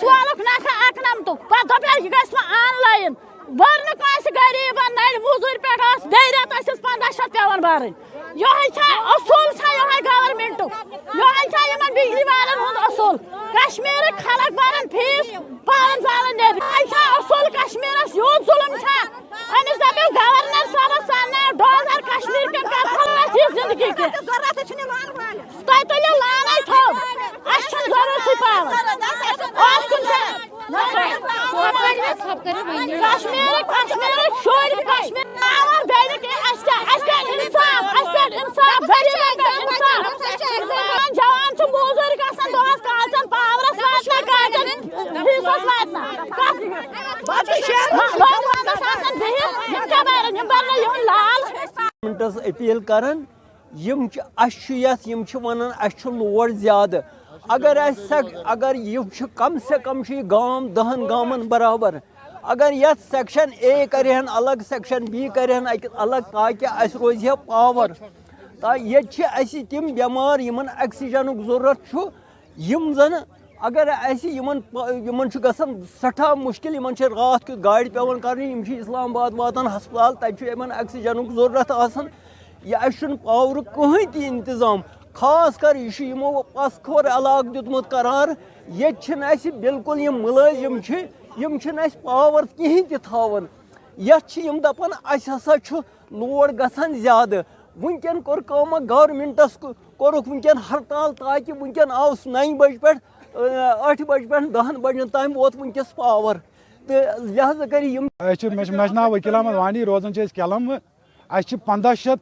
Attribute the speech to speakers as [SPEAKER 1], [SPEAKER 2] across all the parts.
[SPEAKER 1] والک نکھا اکنمتُک پتہٕ دوٚپ یہِ گژھِ وۄنۍ آنلاین برنُک آسہِ غریٖبن نرِ موٚزوٗرۍ پٮ۪ٹھ آس بیٚیہِ رٮ۪تہٕ ٲسِس 1500 پٮ۪وان بَرٕنۍ یِہوٚے چھا اصوٗل چھا یِہوٚے گورمنٹُک یِہوٚے چھا یِمن بجلی والٮ۪ن ہُنٛد اصوٗل کشمیٖرٕکۍ خلق برن فیٖس پانہٕ زالن نیٚبرۍ یِہوٚے چھا اصوٗل کشمیٖرس یوٗت ظُلم چھا أمِس دپیو گورنر صٲبس ژانناو ڈوزر کشمیٖر کٮ۪ن کر خلاص یہِ زندگی کہِ تۄہہِ تُلِو لانے تھوٚد اَسہِ چھُنہٕ ضروٗرتھٕے پاور اوس کُنہِ کشمیٖرٕکۍ شُرۍ کشمیٖر پاور بیٚیہِ نہٕ کینٛہہ اَسہِ پٮ۪ٹھ اِنصاف غریٖبن پٮ۪ٹھ اِنصاف جوان چھُ موٚزوٗرۍ گژھان دۄہس کالچن پاورس واتنا کالچن فیٖسس واتنا آسان بِہِتھ یِم کیٛاہ برن یِم برن یِہُنٛد لال
[SPEAKER 2] گورمنٹس اپیل کران ونان لوڑ زیادہ اگر یہ کم سے کم گام 10 گامن برابر اگر یت سیکشن اے کرہن الگ سیکشن بی کرہن الگ تاکہ اس روز ہے پاور یہ تم بیمار یمن آکسیجن ضرورت یم زن اگر گژھان سٹھا مشکل رات کیُتھ گاڑِ پیوان کرنہِ اسلام آباد واتان ہسپتال تتہِ آکسیجن ضرورت آسان یہ پاور کٕہٕنۍ تہِ انتظام خاص کر یہ پس کھور علاقہ دیُتمُت قرار یہ بالکل یم ملٲزم یم پاور کہین تہِ تھاوان یم دپان اس ہسا لوڑ گژھان زیادہ ونکین کوٚر کٲم گورمنٹس کوٚرُکھ ونکین ہڑتال تاکہ ونکین آو 9 بجہِ پٮ۪ٹھ 8 بجہِ پٮ۪ٹھ 10 بجن تام ووت ونکس پاور تو لہذا کر
[SPEAKER 3] مےٚ چھُ ناو وکیل احمد وانی روزان چھِ أسۍ کیلم اَسہِ چھِ 1500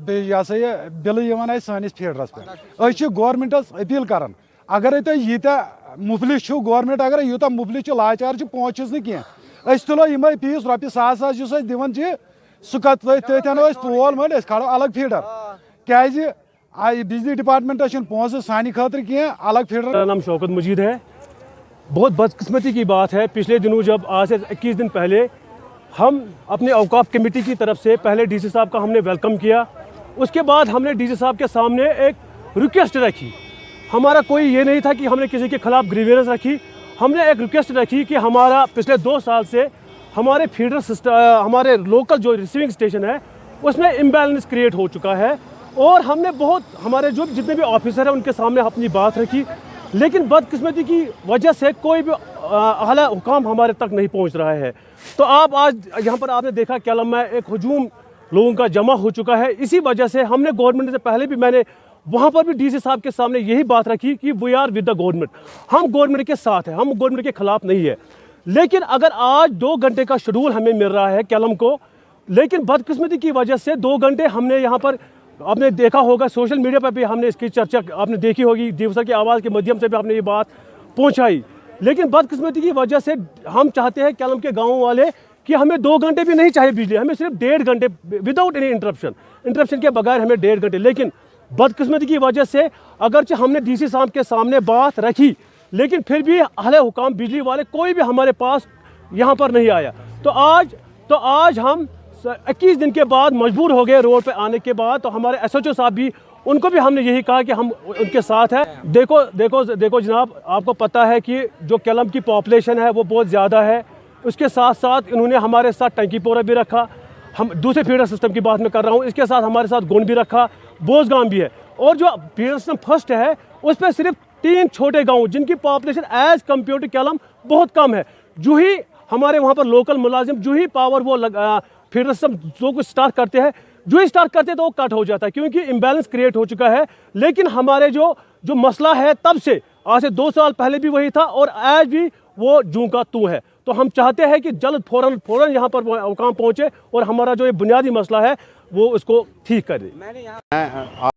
[SPEAKER 3] یہ سا یہ بلہٕ یِوان اَسہِ سٲنِس فیٖڈرس پٮ۪ٹھ أسۍ چھِ گورمنٹس اپیل کران اگرے تُہۍ ییٖتیاہ مُفلِس چھُو گورمنٹ اگر یوٗتاہ مُفلِس چھُ لاچار چھُ پونٛسہٕ چھُس نہٕ کینٛہہ أسۍ تُلو یِمے فیٖس رۄپیہِ ساس یُس أسۍ دِوان چھِ سُہ تٔتھۍ اَنو أسۍ پول مٔلۍ أسۍ کھالو الگ فیٖڈر کیازِ بجلی ڈپارٹمنٹس چھُنہٕ پونٛسہٕ سانہِ خٲطرٕ کینٛہہ الگ فیٖڈر.
[SPEAKER 4] میرا نام شوکت مجید ہے. بہت بدقسمتی کی بات ہے پچھلے دنوں جب آج سے 21 دن پہلے ہم اپنے اوقاف کمیٹی کی طرف سے پہلے ڈی سی صاحب کا ہم نے ویلکم کیا اس کے بعد ہم نے ڈی سی صاحب کے سامنے ایک ریکویسٹ رکھی. ہمارا کوئی یہ نہیں تھا کہ ہم نے کسی کے خلاف گریوینس رکھی ہم نے ایک ریکویسٹ رکھی کہ ہمارا پچھلے 2 سال سے ہمارے فیڈر سسٹم ہمارے لوکل جو ریسیونگ اسٹیشن ہے اس میں امبیلنس کریٹ ہو چکا ہے اور ہم نے بہت ہمارے جو جتنے بھی آفیسر ہیں ان کے سامنے اپنی بات رکھی لیکن بدقسمتی کی وجہ سے کوئی بھی اعلیٰ حکام ہمارے تک نہیں پہنچ رہا ہے. تو آپ آج یہاں پر آپ نے دیکھا کیلم میں ایک ہجوم لوگوں کا جمع ہو چکا ہے. اسی وجہ سے ہم نے گورنمنٹ سے پہلے بھی میں نے وہاں پر بھی ڈی سی صاحب کے سامنے یہی بات رکھی کہ we are with the government ہم گورنمنٹ کے ساتھ ہیں ہم گورنمنٹ کے خلاف نہیں ہے. لیکن اگر آج 2 گھنٹے کا شیڈول ہمیں مل رہا ہے کیلم کو لیکن بدقسمتی کی وجہ سے 2 گھنٹے ہم نے یہاں پر آپ نے دیکھا ہوگا سوشل میڈیا پر بھی ہم نے اس کی چرچا آپ نے دیکھی ہوگی دیوسا کی آواز کے مدھیم سے بھی آپ نے یہ بات پہنچائی لیکن بدقسمتی کی وجہ سے ہم چاہتے ہیں کیلم کے گاؤں والے کہ ہمیں 2 گھنٹے بھی نہیں چاہیے بجلی ہمیں صرف 1.5 گھنٹے وداؤٹ اینی انٹرپشن کے بغیر ہمیں 1.5 گھنٹے. لیکن بدقسمتی کی وجہ سے اگرچہ ہم نے ڈی سی صاحب کے سامنے بات رکھی لیکن پھر بھی اہل حکام بجلی والے کوئی بھی ہمارے پاس یہاں پر نہیں آیا. تو آج ہم 21 دن کے بعد مجبور ہو گئے روڈ پہ آنے کے بعد. تو ہمارے ایس ایچ او صاحب بھی ان کو بھی ہم نے یہی کہا کہ ہم ان کے ساتھ ہیں. دیکھو جناب آپ کو پتہ ہے کہ جو کیلم کی پاپولیشن ہے وہ بہت زیادہ ہے. اس کے ساتھ ساتھ انہوں نے ہمارے ساتھ ٹنکی پورہ بھی رکھا ہم دوسرے فیڈر سسٹم کی بات میں کر رہا ہوں اس کے ساتھ ہمارے ساتھ گون بھی رکھا بوز گام بھی ہے اور جو فیڈر سسٹم فرسٹ ہے اس پہ صرف 3 چھوٹے گاؤں جن کی پاپولیشن ایز کمپیئر ٹو کیلم بہت کم ہے. جو ہی ہمارے وہاں پر لوکل ملازم جو ہی پاور وہ فیڈر سسٹم جو کچھ اسٹارٹ کرتے ہیں جو ہی اسٹارٹ کرتے ہیں تو وہ کٹ ہو جاتا ہے کیونکہ امبیلنس کریٹ ہو چکا ہے. لیکن ہمارے جو مسئلہ ہے تب سے آج سے 2 سال پہلے بھی وہی تھا اور آج بھی وہ جوں کا تو ہے. تو ہم چاہتے ہیں کہ جلد فوراً یہاں پر حکام پہنچے اور ہمارا جو یہ بنیادی مسئلہ ہے وہ اس کو ٹھیک کر دے.